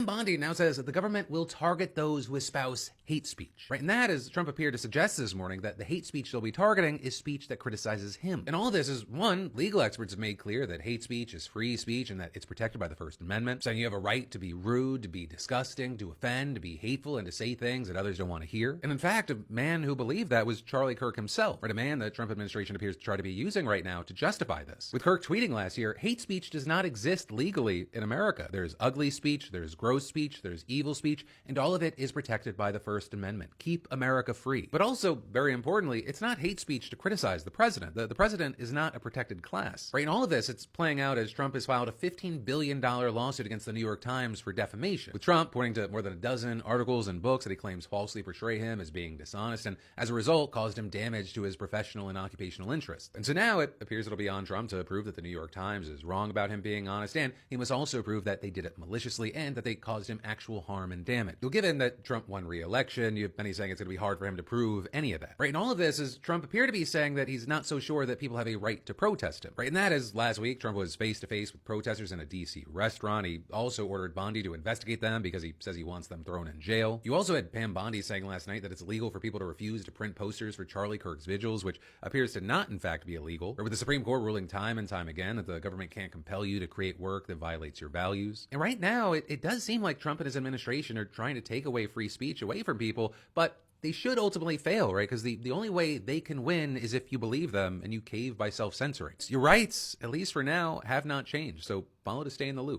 Bondi now says that the government will target those who espouse hate speech, right? And that, as Trump appeared to suggest this morning, that the hate speech they'll be targeting is speech that criticizes him. And all this is, one, legal experts have made clear that hate speech is free speech and that it's protected by the First Amendment, saying you have a right to be rude, to be disgusting, to offend, to be hateful, and to say things that others don't want to hear. And in fact, a man who believed that was Charlie Kirk himself, right? A man that Trump administration appears to try to be using right now to justify this. With Kirk tweeting last year, hate speech does not exist legally in America. There's ugly speech, there's gross speech, there's evil speech, and all of it is protected by the First Amendment. Keep America free. But also, very importantly, it's not hate speech to criticize the president. The president is not a protected class. Right? In all of this, it's playing out as Trump has filed a $15 billion lawsuit against the New York Times for defamation, with Trump pointing to more than a dozen articles and books that he claims falsely portray him as being dishonest, and as a result, caused him damage to his professional and occupational interests. And so now it appears it'll be on Trump to prove that the New York Times is wrong about him being honest, and he must also prove that they did it maliciously and that they caused him actual harm and damage. You'll given that Trump won re-election, you have many saying it's going to be hard for him to prove any of that. Right? And all of this is Trump appeared to be saying that he's not so sure that people have a right to protest him. Right? And that is, last week, Trump was face-to-face with protesters in a D.C. restaurant. He also ordered Bondi to investigate them because he says he wants them thrown in jail. You also had Pam Bondi saying last night that it's illegal for people to refuse to print posters for Charlie Kirk's vigils, which appears to not, in fact, be illegal. Or with the Supreme Court ruling time and time again that the government can't compel you to create work that violates your values. And right now, it does seem like Trump and his administration are trying to take away free speech away from people, but they should ultimately fail, right? Because the only way they can win is if you believe them and you cave by self-censoring. Your rights, at least for now, have not changed, so follow to stay in the loop.